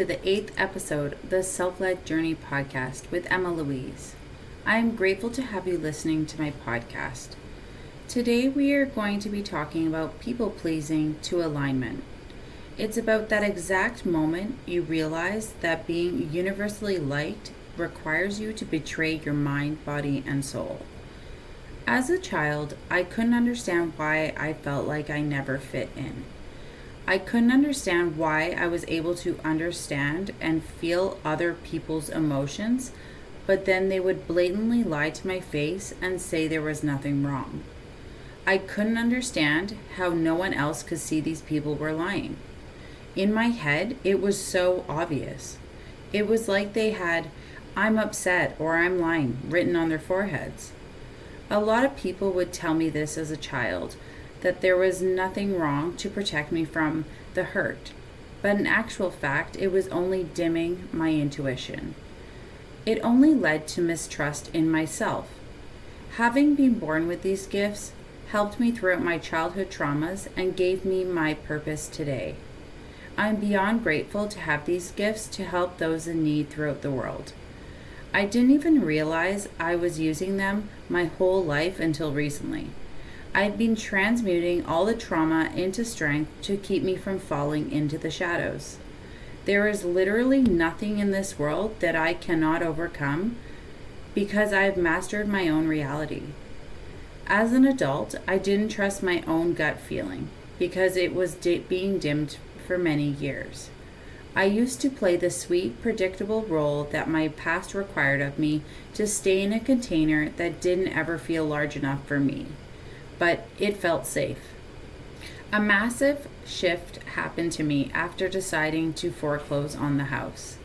to the 8th episode of the Self-Led Journey podcast with Emma Louise. I am grateful to have you listening to my podcast. Today we are going to be talking about people-pleasing to alignment. It's about that exact moment you realize that being universally liked requires you to betray your mind, body, and soul. As a child, I couldn't understand why I felt like I never fit in. I couldn't understand why I was able to understand and feel other people's emotions, but then they would blatantly lie to my face and say there was nothing wrong. I couldn't understand how no one else could see these people were lying. In my head, it was so obvious. It was like they had, "I'm upset" or "I'm lying" written on their foreheads. A lot of people would tell me this as a child, that there was nothing wrong to protect me from the hurt, but in actual fact, it was only dimming my intuition. It only led to mistrust in myself. Having been born with these gifts helped me throughout my childhood traumas and gave me my purpose today. I'm beyond grateful to have these gifts to help those in need throughout the world. I didn't even realize I was using them my whole life until recently. I've been transmuting all the trauma into strength to keep me from falling into the shadows. There is literally nothing in this world that I cannot overcome because I've mastered my own reality. As an adult, I didn't trust my own gut feeling because it was being dimmed for many years. I used to play the sweet, predictable role that my past required of me to stay in a container that didn't ever feel large enough for me. But it felt safe. A massive shift happened to me after deciding to foreclose on the house.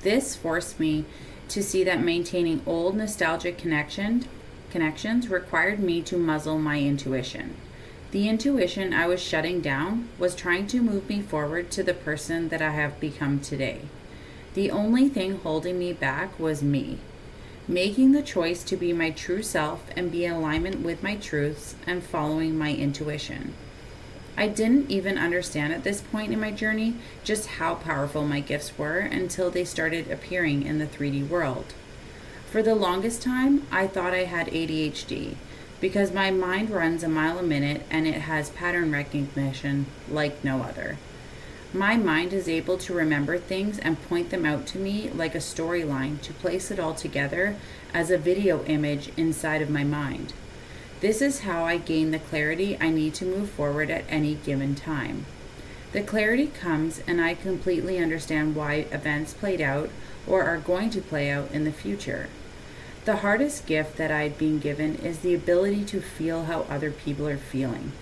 This forced me to see that maintaining old nostalgic connections required me to muzzle my intuition. The intuition I was shutting down was trying to move me forward to the person that I have become today. The only thing holding me back was me. Making the choice to be my true self and be in alignment with my truths and following my intuition. I didn't even understand at this point in my journey just how powerful my gifts were until they started appearing in the 3D world. For the longest time, I thought I had ADHD because my mind runs a mile a minute and it has pattern recognition like no other. My mind is able to remember things and point them out to me like a storyline to place it all together as a video image inside of my mind. This is how I gain the clarity I need to move forward at any given time. The clarity comes and I completely understand why events played out or are going to play out in the future. The hardest gift that I've been given is the ability to feel how other people are feeling.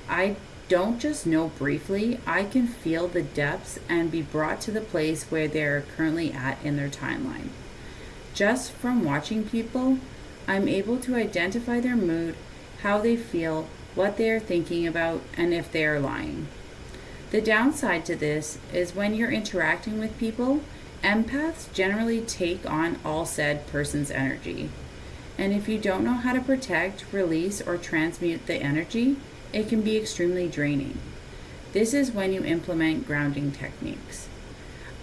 I don't just know briefly, I can feel the depths and be brought to the place where they're currently at in their timeline. Just from watching people, I'm able to identify their mood, how they feel, what they are thinking about, and if they are lying. The downside to this is when you're interacting with people, empaths generally take on all said person's energy. And if you don't know how to protect, release, or transmute the energy, it can be extremely draining. This is when you implement grounding techniques.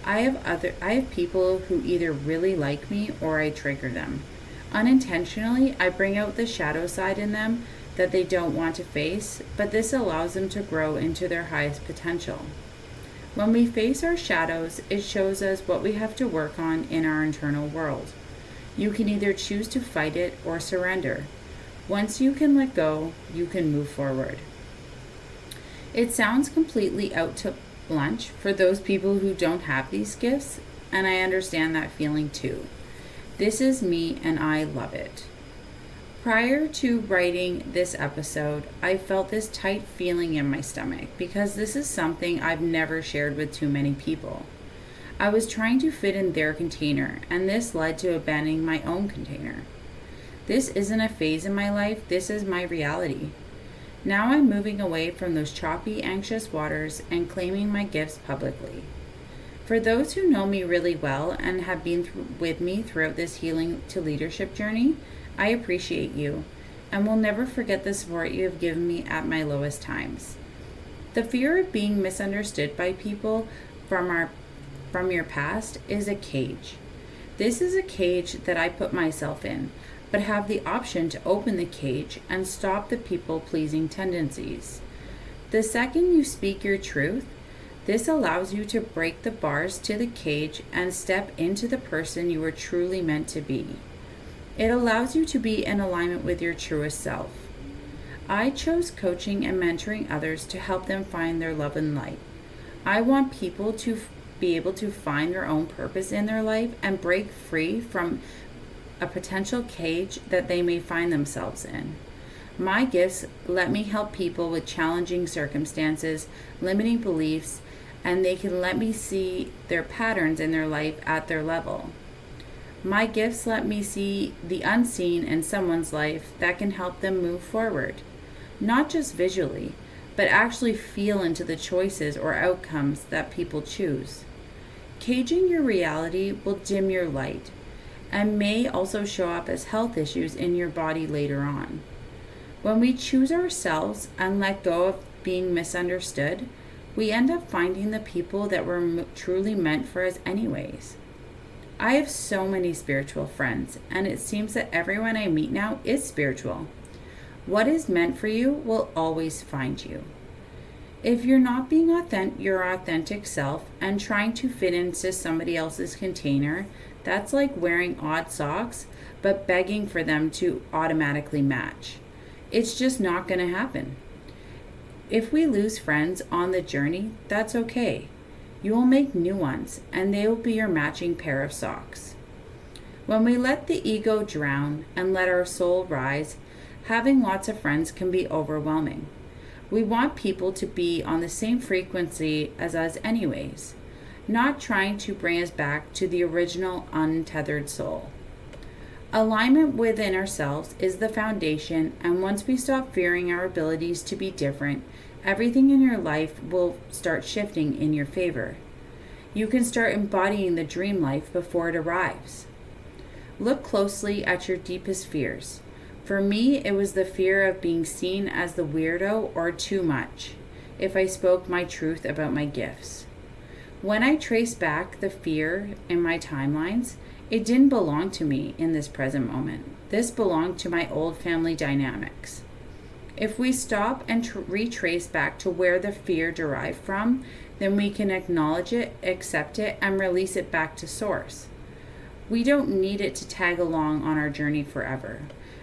I have people who either really like me or I trigger them. Unintentionally, I bring out the shadow side in them that they don't want to face, but this allows them to grow into their highest potential. When we face our shadows, it shows us what we have to work on in our internal world. You can either choose to fight it or surrender. Once you can let go, you can move forward. It sounds completely out to lunch for those people who don't have these gifts, and I understand that feeling too. This is me and I love it. Prior to writing this episode, I felt this tight feeling in my stomach because this is something I've never shared with too many people. I was trying to fit in their container, and this led to abandoning my own container. This isn't a phase in my life, this is my reality. Now I'm moving away from those choppy, anxious waters and claiming my gifts publicly. For those who know me really well and have been with me throughout this healing to leadership journey, I appreciate you and will never forget the support you have given me at my lowest times. The fear of being misunderstood by people from our from your past is a cage. This is a cage that I put myself in, but have the option to open the cage and stop the people-pleasing tendencies. The second you speak your truth, this allows you to break the bars to the cage and step into the person you are truly meant to be. It allows you to be in alignment with your truest self. I chose coaching and mentoring others to help them find their love and light. I want people to be able to find their own purpose in their life and break free from a potential cage that they may find themselves in. My gifts let me help people with challenging circumstances, limiting beliefs, and they can let me see their patterns in their life at their level. My gifts let me see the unseen in someone's life that can help them move forward, not just visually, but actually feel into the choices or outcomes that people choose. Caging your reality will dim your light and may also show up as health issues in your body later on. When we choose ourselves and let go of being misunderstood, we end up finding the people that were truly meant for us anyways. I have so many spiritual friends, and it seems that everyone I meet now is spiritual. What is meant for you will always find you. If you're not being your authentic self and trying to fit into somebody else's container, that's like wearing odd socks, but begging for them to automatically match. It's just not going to happen. If we lose friends on the journey, that's okay. You will make new ones, and they will be your matching pair of socks. When we let the ego drown and let our soul rise, having lots of friends can be overwhelming. We want people to be on the same frequency as us anyways, not trying to bring us back to the original untethered soul. Alignment within ourselves is the foundation, and once we stop fearing our abilities to be different, everything in your life will start shifting in your favor. You can start embodying the dream life before it arrives. Look closely at your deepest fears. For me, it was the fear of being seen as the weirdo or too much if I spoke my truth about my gifts. When I trace back the fear in my timelines, it didn't belong to me in this present moment. This belonged to my old family dynamics. If we stop and retrace back to where the fear derived from, then we can acknowledge it, accept it, and release it back to source. We don't need it to tag along on our journey forever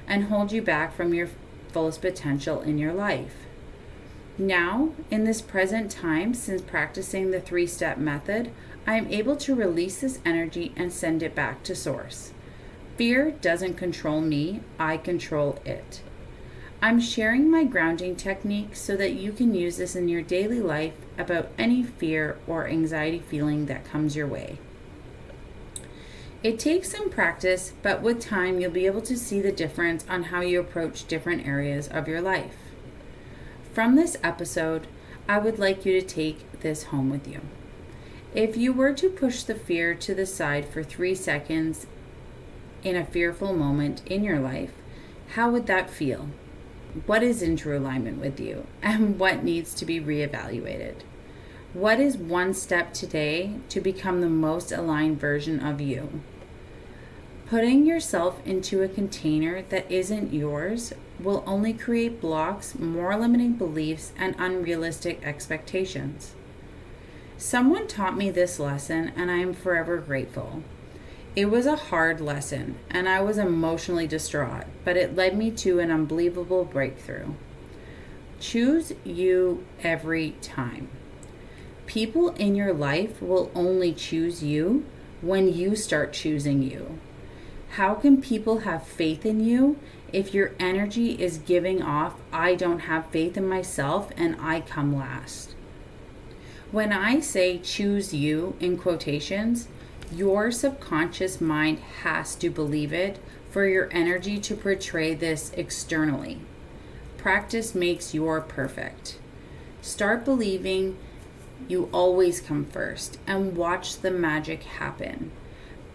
and hold you back from your fullest potential in your life. Now, in this present time, since practicing the 3-step method, I am able to release this energy and send it back to source. Fear doesn't control me, I control it. I'm sharing my grounding technique so that you can use this in your daily life about any fear or anxiety feeling that comes your way. It takes some practice, but with time you'll be able to see the difference on how you approach different areas of your life. From this episode, I would like you to take this home with you. If you were to push the fear to the side for 3 seconds in a fearful moment in your life, how would that feel? What is in true alignment with you, and what needs to be reevaluated? What is one step today to become the most aligned version of you? Putting yourself into a container that isn't yours will only create blocks, more limiting beliefs, and unrealistic expectations. Someone taught me this lesson, and I am forever grateful. It was a hard lesson, and I was emotionally distraught, but it led me to an unbelievable breakthrough. Choose you every time. People in your life will only choose you when you start choosing you. How can people have faith in you if your energy is giving off, I don't have faith in myself and I come last? When I say choose you in quotations, your subconscious mind has to believe it for your energy to portray this externally. Practice makes your perfect. Start believing you always come first and watch the magic happen.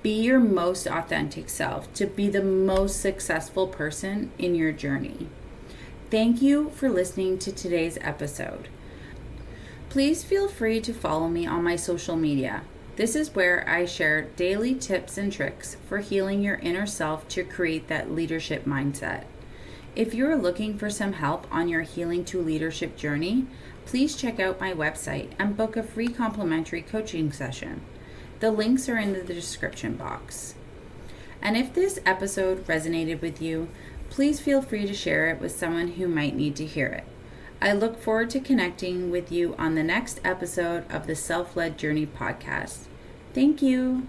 Be your most authentic self to be the most successful person in your journey. Thank you for listening to today's episode. Please feel free to follow me on my social media. This is where I share daily tips and tricks for healing your inner self to create that leadership mindset. If you're looking for some help on your healing to leadership journey, please check out my website and book a free complimentary coaching session. The links are in the description box. And if this episode resonated with you, please feel free to share it with someone who might need to hear it. I look forward to connecting with you on the next episode of the Self-Led Journey podcast. Thank you.